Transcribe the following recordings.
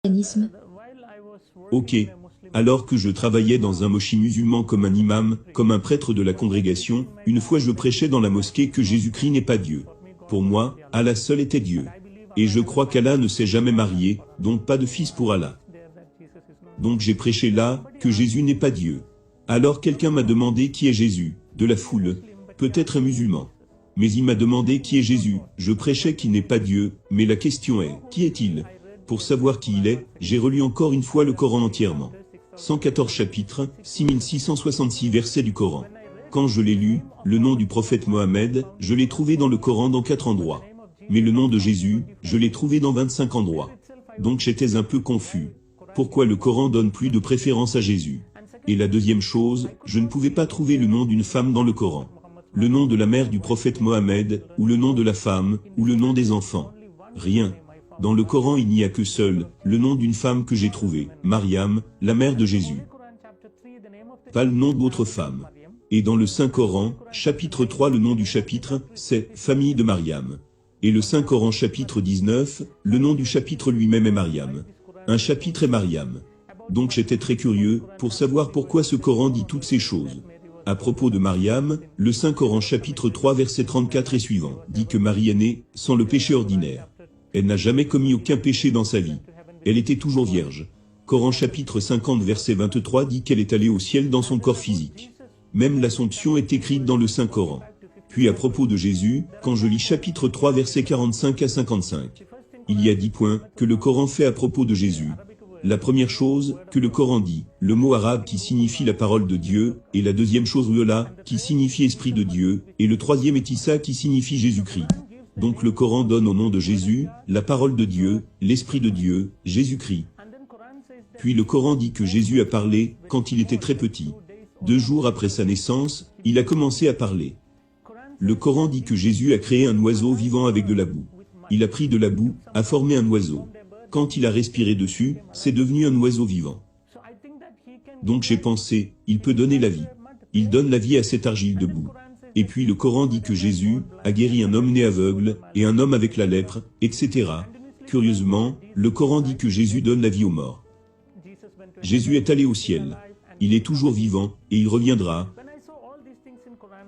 christianisme. Ok. Alors que je travaillais dans un moshi musulman comme un imam, comme un prêtre de la congrégation, une fois je prêchais dans la mosquée que Jésus-Christ n'est pas Dieu. Pour moi, Allah seul était Dieu. Et je crois qu'Allah ne s'est jamais marié, donc pas de fils pour Allah. Donc j'ai prêché là, que Jésus n'est pas Dieu. Alors quelqu'un m'a demandé qui est Jésus, de la foule, peut-être un musulman. Mais il m'a demandé qui est Jésus, je prêchais qu'il n'est pas Dieu, mais la question est, qui est-il? Pour savoir qui il est, j'ai relu encore une fois le Coran entièrement. 114 chapitres, 6666 versets du Coran. Quand je l'ai lu, le nom du prophète Mohammed, je l'ai trouvé dans le Coran dans 4 endroits. Mais le nom de Jésus, je l'ai trouvé dans 25 endroits. Donc j'étais un peu confus. Pourquoi le Coran donne plus de préférence à Jésus? Et la deuxième chose, je ne pouvais pas trouver le nom d'une femme dans le Coran. Le nom de la mère du prophète Mohammed, ou le nom de la femme, ou le nom des enfants. Rien. Dans le Coran il n'y a que seul, le nom d'une femme que j'ai trouvé, Mariam, la mère de Jésus. Pas le nom d'autre femme. Et dans le Saint-Coran, chapitre 3 le nom du chapitre, c'est « Famille de Mariam ». Et le Saint-Coran chapitre 19, le nom du chapitre lui-même est Mariam. Un chapitre est Mariam. Donc j'étais très curieux, pour savoir pourquoi ce Coran dit toutes ces choses. À propos de Mariam, le Saint-Coran chapitre 3 verset 34 et suivant, dit que Marie est née, sans le péché ordinaire. Elle n'a jamais commis aucun péché dans sa vie. Elle était toujours vierge. Coran chapitre 50 verset 23 dit qu'elle est allée au ciel dans son corps physique. Même l'Assomption est écrite dans le Saint-Coran. Puis à propos de Jésus, quand je lis chapitre 3 verset 45 à 55, il y a 10 points que le Coran fait à propos de Jésus. La première chose que le Coran dit, le mot arabe qui signifie la parole de Dieu, et la deuxième chose Ruhollah, qui signifie esprit de Dieu, et le troisième est Issa qui signifie Jésus-Christ. Donc le Coran donne au nom de Jésus, la parole de Dieu, l'esprit de Dieu, Jésus-Christ. Puis le Coran dit que Jésus a parlé quand il était très petit. 2 jours après sa naissance, il a commencé à parler. Le Coran dit que Jésus a créé un oiseau vivant avec de la boue. Il a pris de la boue, a formé un oiseau. Quand il a respiré dessus, c'est devenu un oiseau vivant. Donc j'ai pensé, il peut donner la vie. Il donne la vie à cette argile de boue. Et puis le Coran dit que Jésus a guéri un homme né aveugle, et un homme avec la lèpre, etc. Curieusement, le Coran dit que Jésus donne la vie aux morts. Jésus est allé au ciel. Il est toujours vivant, et il reviendra.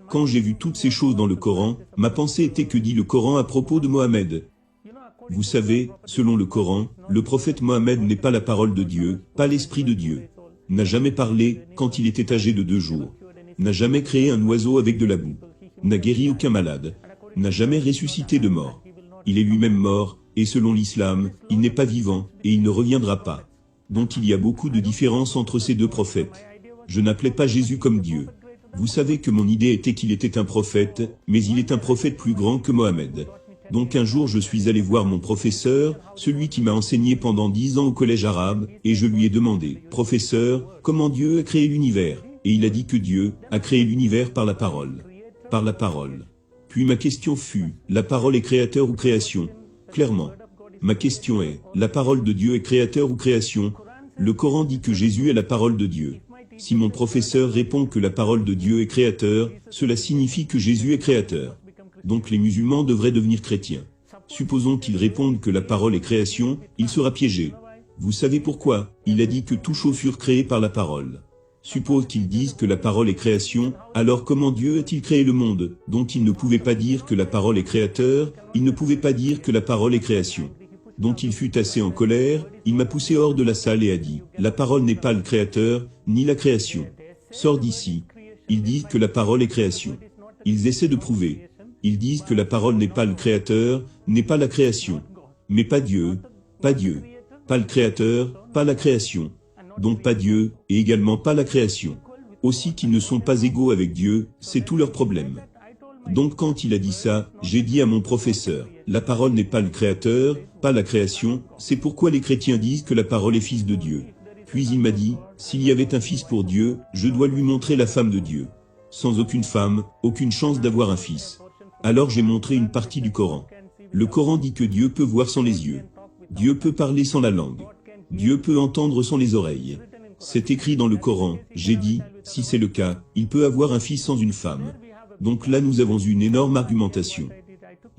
Quand j'ai vu toutes ces choses dans le Coran, ma pensée était que dit le Coran à propos de Mohammed. Vous savez, selon le Coran, le prophète Mohammed n'est pas la parole de Dieu, pas l'esprit de Dieu. N'a jamais parlé, quand il était âgé de 2 jours. N'a jamais créé un oiseau avec de la boue. N'a guéri aucun malade. N'a jamais ressuscité de mort. Il est lui-même mort, et selon l'islam, il n'est pas vivant, et il ne reviendra pas. Donc il y a beaucoup de différences entre ces 2 prophètes. Je n'appelais pas Jésus comme Dieu. Vous savez que mon idée était qu'il était un prophète, mais il est un prophète plus grand que Mohammed. Donc un jour je suis allé voir mon professeur, celui qui m'a enseigné pendant 10 ans au collège arabe, et je lui ai demandé, « Professeur, comment Dieu a créé l'univers ?» Et il a dit que Dieu a créé l'univers par la parole. Par la parole. Puis ma question fut, la parole est créateur ou création? Clairement. Ma question est, la parole de Dieu est créateur ou création? Le Coran dit que Jésus est la parole de Dieu. Si mon professeur répond que la parole de Dieu est créateur, cela signifie que Jésus est créateur. Donc les musulmans devraient devenir chrétiens. Supposons qu'ils répondent que la parole est création, il sera piégé. Vous savez pourquoi? Il a dit que toute chose fut créée par la parole. Suppose qu'ils disent que la parole est création, alors comment Dieu a-t-il créé le monde? Donc il ne pouvait pas dire que la parole est créateur, il ne pouvait pas dire que la parole est création. Donc il fut assez en colère, il m'a poussé hors de la salle et a dit, la parole n'est pas le créateur, ni la création. Sors d'ici. Ils disent que la parole est création. Ils essaient de prouver. Ils disent que la parole n'est pas le créateur, n'est pas la création. Mais pas Dieu, pas Dieu. Pas le créateur, pas la création. Donc pas Dieu, et également pas la création. Aussi qu'ils ne sont pas égaux avec Dieu, c'est tout leur problème. Donc quand il a dit ça, j'ai dit à mon professeur, la parole n'est pas le créateur, pas la création, c'est pourquoi les chrétiens disent que la parole est fils de Dieu. Puis il m'a dit, s'il y avait un fils pour Dieu, je dois lui montrer la femme de Dieu. Sans aucune femme, aucune chance d'avoir un fils. Alors j'ai montré une partie du Coran. Le Coran dit que Dieu peut voir sans les yeux. Dieu peut parler sans la langue. Dieu peut entendre sans les oreilles. C'est écrit dans le Coran, j'ai dit, si c'est le cas, il peut avoir un fils sans une femme. Donc là nous avons une énorme argumentation.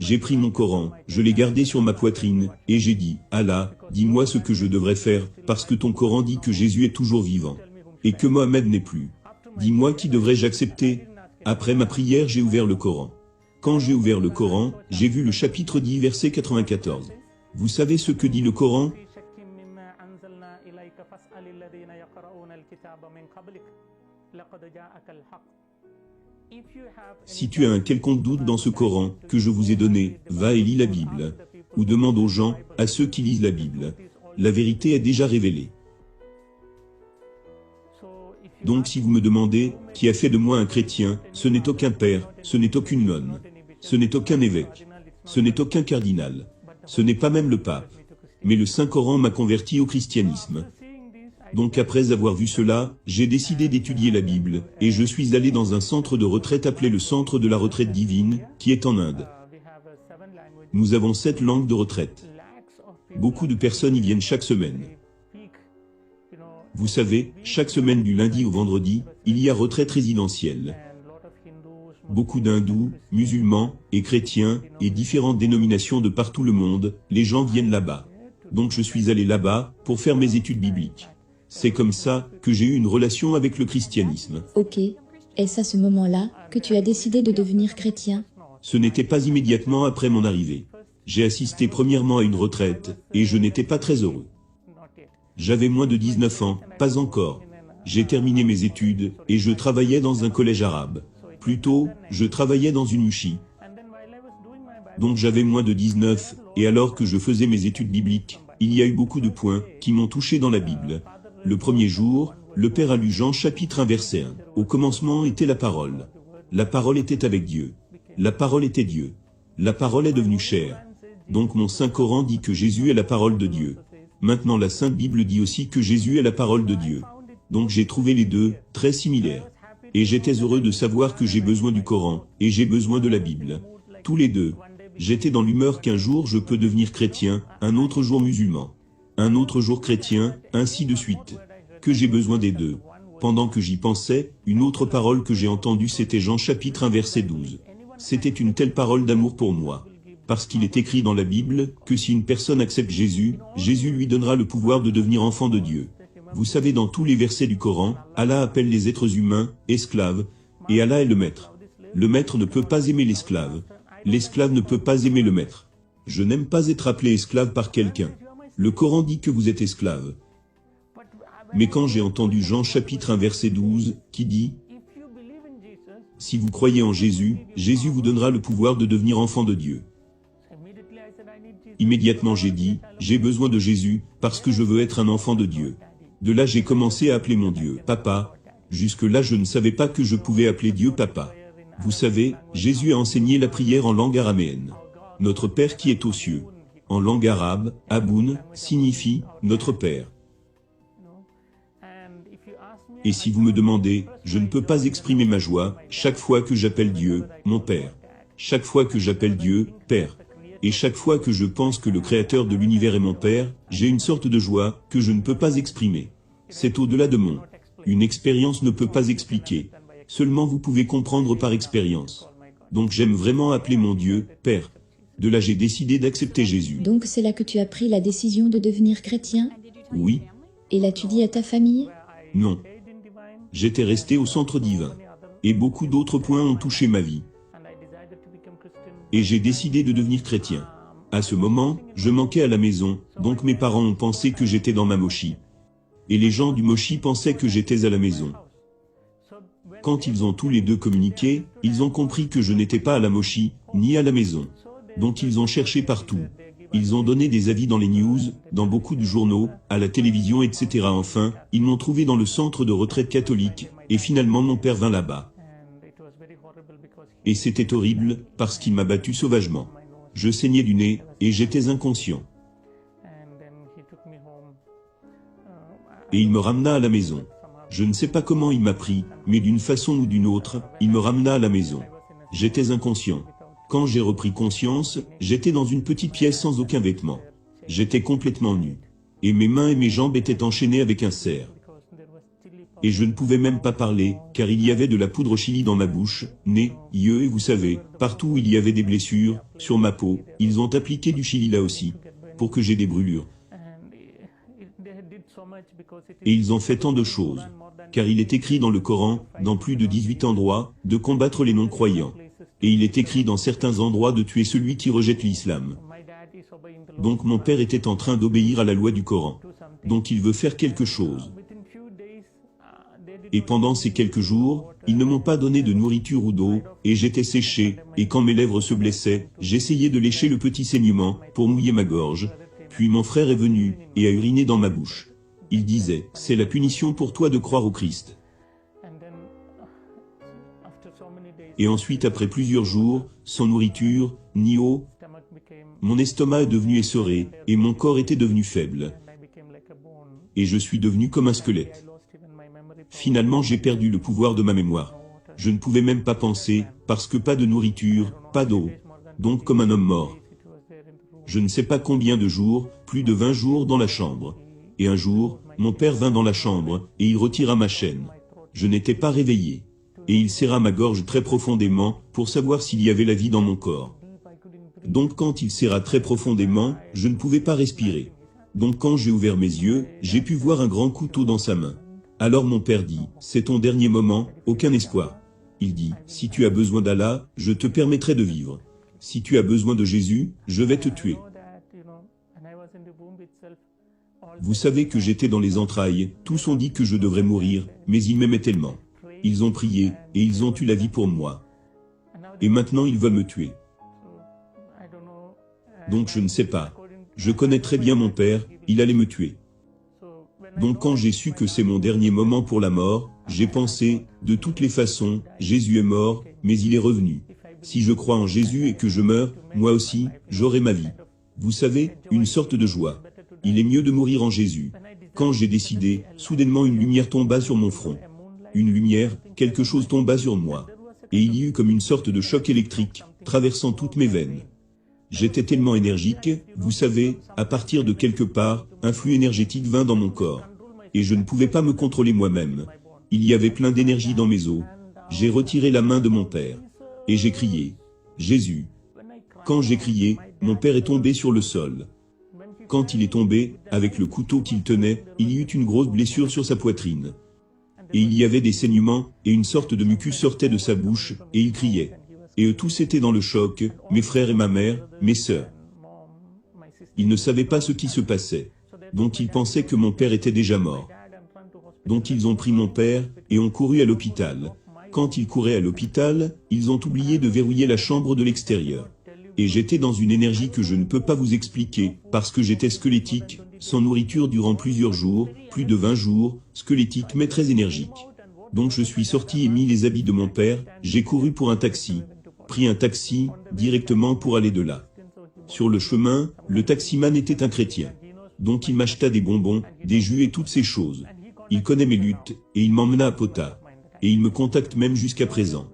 J'ai pris mon Coran, je l'ai gardé sur ma poitrine, et j'ai dit, Allah, dis-moi ce que je devrais faire, parce que ton Coran dit que Jésus est toujours vivant, et que Mohammed n'est plus. Dis-moi qui devrais-je accepter? Après ma prière, j'ai ouvert le Coran. Quand j'ai ouvert le Coran, j'ai vu le chapitre 10, verset 94. Vous savez ce que dit le Coran? Si tu as un quelconque doute dans ce Coran que je vous ai donné, va et lis la Bible. Ou demande aux gens, à ceux qui lisent la Bible. La vérité est déjà révélée. Donc si vous me demandez, qui a fait de moi un chrétien, ce n'est aucun père, ce n'est aucune nonne, ce n'est aucun évêque, ce n'est aucun cardinal, ce n'est pas même le pape. Mais le Saint-Coran m'a converti au christianisme. Donc après avoir vu cela, j'ai décidé d'étudier la Bible, et je suis allé dans un centre de retraite appelé le Centre de la Retraite Divine, qui est en Inde. Nous avons 7 langues de retraite. Beaucoup de personnes y viennent chaque semaine. Vous savez, chaque semaine du lundi au vendredi, il y a retraite résidentielle. Beaucoup d'hindous, musulmans, et chrétiens, et différentes dénominations de partout le monde, les gens viennent là-bas. Donc je suis allé là-bas, pour faire mes études bibliques. C'est comme ça, que j'ai eu une relation avec le christianisme. Ok. Est-ce à ce moment-là, que tu as décidé de devenir chrétien? Ce n'était pas immédiatement après mon arrivée. J'ai assisté premièrement à une retraite, et je n'étais pas très heureux. J'avais moins de 19 ans, pas encore. J'ai terminé mes études, et je travaillais dans un collège arabe. Plutôt, je travaillais dans une mouchi. Donc j'avais moins de 19, et alors que je faisais mes études bibliques, il y a eu beaucoup de points qui m'ont touché dans la Bible. Le premier jour, le Père a lu Jean chapitre 1 verset 1. Au commencement était la parole. La parole était avec Dieu. La parole était Dieu. La parole est devenue chair. Donc mon Saint Coran dit que Jésus est la parole de Dieu. Maintenant la Sainte Bible dit aussi que Jésus est la parole de Dieu. Donc j'ai trouvé les deux, très similaires. Et j'étais heureux de savoir que j'ai besoin du Coran, et j'ai besoin de la Bible. Tous les deux. J'étais dans l'humeur qu'un jour je peux devenir chrétien, un autre jour musulman. Un autre jour chrétien, ainsi de suite. Que j'ai besoin des deux. Pendant que j'y pensais, une autre parole que j'ai entendue c'était Jean chapitre 1 verset 12. C'était une telle parole d'amour pour moi. Parce qu'il est écrit dans la Bible, que si une personne accepte Jésus, Jésus lui donnera le pouvoir de devenir enfant de Dieu. Vous savez dans tous les versets du Coran, Allah appelle les êtres humains, esclaves, et Allah est le maître. Le maître ne peut pas aimer l'esclave. L'esclave ne peut pas aimer le maître. Je n'aime pas être appelé esclave par quelqu'un. Le Coran dit que vous êtes esclave. Mais quand j'ai entendu Jean chapitre 1 verset 12, qui dit « Si vous croyez en Jésus, Jésus vous donnera le pouvoir de devenir enfant de Dieu. » Immédiatement j'ai dit « J'ai besoin de Jésus, parce que je veux être un enfant de Dieu. » De là j'ai commencé à appeler mon Dieu « Papa ». Jusque-là je ne savais pas que je pouvais appeler Dieu « Papa ». Vous savez, Jésus a enseigné la prière en langue araméenne. Notre Père qui est aux cieux. En langue arabe, Aboun signifie « Notre Père ». Et si vous me demandez, je ne peux pas exprimer ma joie, chaque fois que j'appelle Dieu, mon Père. Chaque fois que j'appelle Dieu, Père. Et chaque fois que je pense que le Créateur de l'univers est mon Père, j'ai une sorte de joie, que je ne peux pas exprimer. C'est au-delà de mon. Une expérience ne peut pas expliquer. Seulement vous pouvez comprendre par expérience. Donc j'aime vraiment appeler mon Dieu, Père. De là j'ai décidé d'accepter Jésus. Donc c'est là que tu as pris la décision de devenir chrétien? Oui. Et l'as-tu dit à ta famille? Non. J'étais resté au centre divin. Et beaucoup d'autres points ont touché ma vie. Et j'ai décidé de devenir chrétien. À ce moment, je manquais à la maison, donc mes parents ont pensé que j'étais dans ma mochi. Et les gens du mochi pensaient que j'étais à la maison. Quand ils ont tous les deux communiqué, ils ont compris que je n'étais pas à la mochi, ni à la maison. Donc ils ont cherché partout. Ils ont donné des avis dans les news, dans beaucoup de journaux, à la télévision, etc. Enfin, ils m'ont trouvé dans le centre de retraite catholique, et finalement mon père vint là-bas. Et c'était horrible, parce qu'il m'a battu sauvagement. Je saignais du nez, et j'étais inconscient. Et il me ramena à la maison. Je ne sais pas comment il m'a pris, mais d'une façon ou d'une autre, il me ramena à la maison. J'étais inconscient. Quand j'ai repris conscience, j'étais dans une petite pièce sans aucun vêtement. J'étais complètement nu. Et mes mains et mes jambes étaient enchaînées avec un cerf. Et je ne pouvais même pas parler, car il y avait de la poudre chili dans ma bouche, nez, yeux et vous savez, partout où il y avait des blessures, sur ma peau, ils ont appliqué du chili là aussi, pour que j'ai des brûlures. Et ils ont fait tant de choses, car il est écrit dans le Coran, dans plus de 18 endroits, de combattre les non-croyants. Et il est écrit dans certains endroits de tuer celui qui rejette l'islam. Donc mon père était en train d'obéir à la loi du Coran. Donc il veut faire quelque chose. Et pendant ces quelques jours, ils ne m'ont pas donné de nourriture ou d'eau, et j'étais séché, et quand mes lèvres se blessaient, j'essayais de lécher le petit saignement, pour mouiller ma gorge. Puis mon frère est venu, et a uriné dans ma bouche. Il disait, c'est la punition pour toi de croire au Christ. Et ensuite, après plusieurs jours, sans nourriture, ni eau, mon estomac est devenu essoré, et mon corps était devenu faible. Et je suis devenu comme un squelette. Finalement, j'ai perdu le pouvoir de ma mémoire. Je ne pouvais même pas penser, parce que pas de nourriture, pas d'eau. Donc comme un homme mort. Je ne sais pas combien de jours, plus de 20 jours dans la chambre. Et un jour, mon père vint dans la chambre, et il retira ma chaîne. Je n'étais pas réveillé. Et il serra ma gorge très profondément, pour savoir s'il y avait la vie dans mon corps. Donc quand il serra très profondément, je ne pouvais pas respirer. Donc quand j'ai ouvert mes yeux, j'ai pu voir un grand couteau dans sa main. Alors mon père dit, c'est ton dernier moment, aucun espoir. Il dit, si tu as besoin d'Allah, je te permettrai de vivre. Si tu as besoin de Jésus, je vais te tuer. Vous savez que j'étais dans les entrailles, tous ont dit que je devrais mourir, mais ils m'aimaient tellement. Ils ont prié, et ils ont eu la vie pour moi. Et maintenant ils veulent me tuer. Donc je ne sais pas. Je connais très bien mon père, il allait me tuer. Donc quand j'ai su que c'est mon dernier moment pour la mort, j'ai pensé, de toutes les façons, Jésus est mort, mais il est revenu. Si je crois en Jésus et que je meurs, moi aussi, j'aurai ma vie. Vous savez, une sorte de joie. Il est mieux de mourir en Jésus. Quand j'ai décidé, soudainement une lumière tomba sur mon front. Une lumière, quelque chose tomba sur moi. Et il y eut comme une sorte de choc électrique, traversant toutes mes veines. J'étais tellement énergique, vous savez, à partir de quelque part, un flux énergétique vint dans mon corps. Et je ne pouvais pas me contrôler moi-même. Il y avait plein d'énergie dans mes os. J'ai retiré la main de mon père. Et j'ai crié, Jésus. Quand j'ai crié, mon père est tombé sur le sol. Quand il est tombé, avec le couteau qu'il tenait, il y eut une grosse blessure sur sa poitrine. Et il y avait des saignements, et une sorte de mucus sortait de sa bouche, et il criait. Et eux tous étaient dans le choc, mes frères et ma mère, mes sœurs. Ils ne savaient pas ce qui se passait. Donc ils pensaient que mon père était déjà mort. Donc ils ont pris mon père, et ont couru à l'hôpital. Quand ils couraient à l'hôpital, ils ont oublié de verrouiller la chambre de l'extérieur. Et j'étais dans une énergie que je ne peux pas vous expliquer, parce que j'étais squelettique, sans nourriture durant plusieurs jours, plus de 20 jours, squelettique mais très énergique. Donc je suis sorti et mis les habits de mon père, j'ai couru pour un taxi, pris un taxi, directement pour aller de là. Sur le chemin, le taximan était un chrétien. Donc il m'acheta des bonbons, des jus et toutes ces choses. Il connaît mes luttes, et il m'emmena à Pota. Et il me contacte même jusqu'à présent.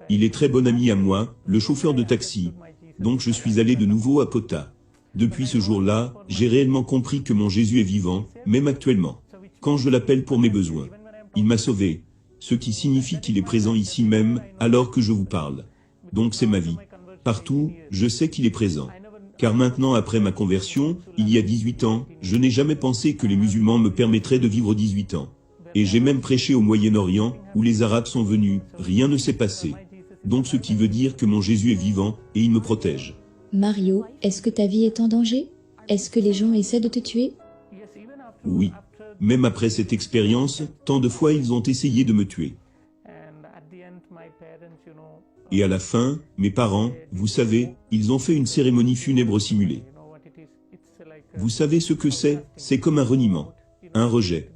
Il est très bon ami à moi, le chauffeur de taxi. Donc je suis allé de nouveau à Pota. Depuis ce jour-là, j'ai réellement compris que mon Jésus est vivant, même actuellement. Quand je l'appelle pour mes besoins. Il m'a sauvé. Ce qui signifie qu'il est présent ici même, alors que je vous parle. Donc c'est ma vie. Partout, je sais qu'il est présent. Car maintenant après ma conversion, il y a 18 ans, je n'ai jamais pensé que les musulmans me permettraient de vivre 18 ans. Et j'ai même prêché au Moyen-Orient, où les Arabes sont venus, rien ne s'est passé. Donc ce qui veut dire que mon Jésus est vivant, et il me protège. Mario, est-ce que ta vie est en danger? Est-ce que les gens essaient de te tuer? Oui. Même après cette expérience, tant de fois ils ont essayé de me tuer. Et à la fin, mes parents, vous savez, ils ont fait une cérémonie funèbre simulée. Vous savez ce que c'est comme un reniement, un rejet.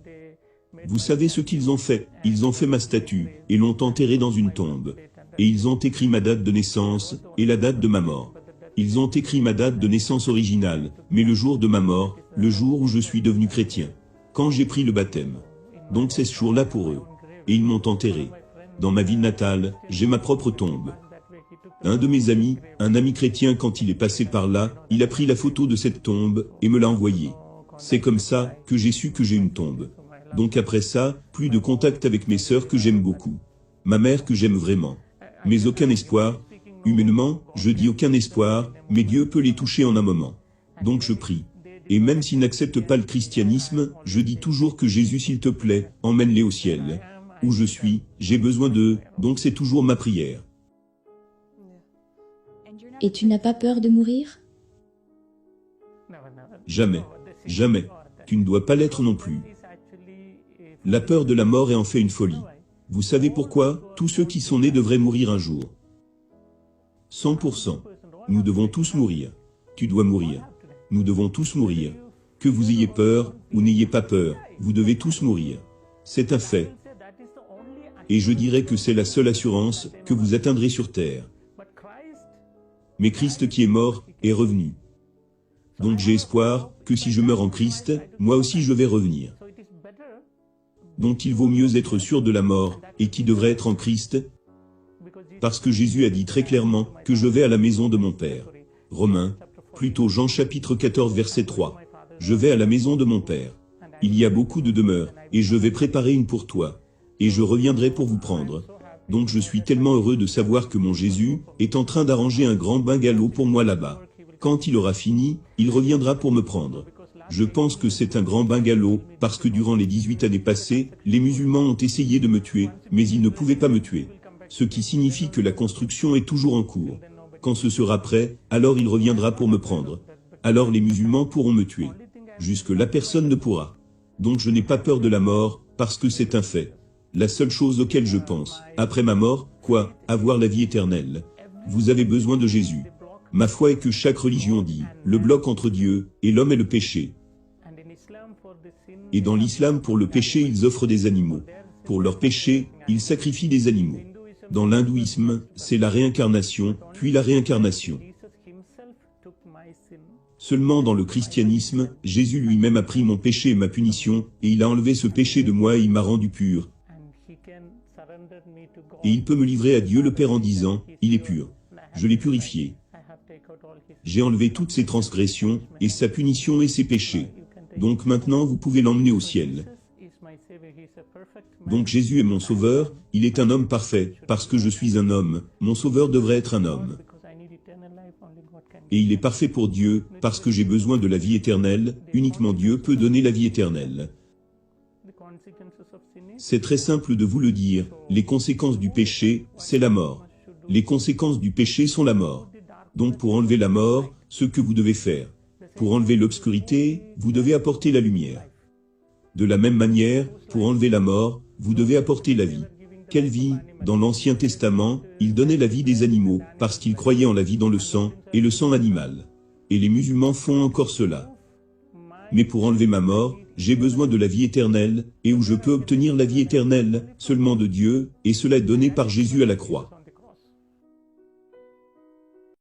Vous savez ce qu'ils ont fait? Ils ont fait ma statue, et l'ont enterrée dans une tombe. Et ils ont écrit ma date de naissance, et la date de ma mort. Ils ont écrit ma date de naissance originale, mais le jour de ma mort, le jour où je suis devenu chrétien. Quand j'ai pris le baptême. Donc c'est ce jour-là pour eux. Et ils m'ont enterré. Dans ma ville natale, j'ai ma propre tombe. Un de mes amis, un ami chrétien quand il est passé par là, il a pris la photo de cette tombe, et me l'a envoyée. C'est comme ça, que j'ai su que j'ai une tombe. Donc après ça, plus de contact avec mes sœurs que j'aime beaucoup. Ma mère que j'aime vraiment. Mais aucun espoir. Humainement, je dis aucun espoir, mais Dieu peut les toucher en un moment. Donc je prie. Et même s'ils n'acceptent pas le christianisme, je dis toujours que Jésus, s'il te plaît, emmène-les au ciel. Où je suis, j'ai besoin d'eux, donc c'est toujours ma prière. Et tu n'as pas peur de mourir? Jamais. Jamais. Tu ne dois pas l'être non plus. La peur de la mort est en fait une folie. Vous savez pourquoi? Tous ceux qui sont nés devraient mourir un jour. 100%. Nous devons tous mourir. Tu dois mourir. Nous devons tous mourir. Que vous ayez peur, ou n'ayez pas peur, vous devez tous mourir. C'est un fait. Et je dirais que c'est la seule assurance que vous atteindrez sur terre. Mais Christ qui est mort, est revenu. Donc j'ai espoir que si je meurs en Christ, moi aussi je vais revenir. Donc il vaut mieux être sûr de la mort, et qui devrait être en Christ, parce que Jésus a dit très clairement que je vais à la maison de mon Père. Romains, plutôt Jean chapitre 14 verset 3. Je vais à la maison de mon Père. Il y a beaucoup de demeures, et je vais préparer une pour toi. Et je reviendrai pour vous prendre. Donc je suis tellement heureux de savoir que mon Jésus est en train d'arranger un grand bungalow pour moi là-bas. Quand il aura fini, il reviendra pour me prendre. Je pense que c'est un grand bungalow, parce que durant les 18 années passées, les musulmans ont essayé de me tuer, mais ils ne pouvaient pas me tuer. Ce qui signifie que la construction est toujours en cours. Quand ce sera prêt, alors il reviendra pour me prendre. Alors les musulmans pourront me tuer. Jusque-là personne ne pourra. Donc je n'ai pas peur de la mort, parce que c'est un fait. La seule chose auquel je pense, après ma mort, quoi, avoir la vie éternelle. Vous avez besoin de Jésus. Ma foi est que chaque religion dit, le bloc entre Dieu et l'homme est le péché. Et dans l'islam, pour le péché, ils offrent des animaux. Pour leur péché, ils sacrifient des animaux. Dans l'hindouisme, c'est la réincarnation, puis la réincarnation. Seulement dans le christianisme, Jésus lui-même a pris mon péché et ma punition, et il a enlevé ce péché de moi et il m'a rendu pur. Et il peut me livrer à Dieu le Père en disant, il est pur. Je l'ai purifié. J'ai enlevé toutes ses transgressions, et sa punition et ses péchés. Donc maintenant vous pouvez l'emmener au ciel. Donc Jésus est mon sauveur, il est un homme parfait, parce que je suis un homme, mon sauveur devrait être un homme. Et il est parfait pour Dieu, parce que j'ai besoin de la vie éternelle, uniquement Dieu peut donner la vie éternelle. C'est très simple de vous le dire, les conséquences du péché, c'est la mort. Les conséquences du péché sont la mort. Donc pour enlever la mort, ce que vous devez faire. Pour enlever l'obscurité, vous devez apporter la lumière. De la même manière, pour enlever la mort, vous devez apporter la vie. Quelle vie? Dans l'Ancien Testament, il donnait la vie des animaux, parce qu'ils croyaient en la vie dans le sang, et le sang animal. Et les musulmans font encore cela. Mais pour enlever ma mort, j'ai besoin de la vie éternelle, et où je peux obtenir la vie éternelle, seulement de Dieu, et cela est donné par Jésus à la croix.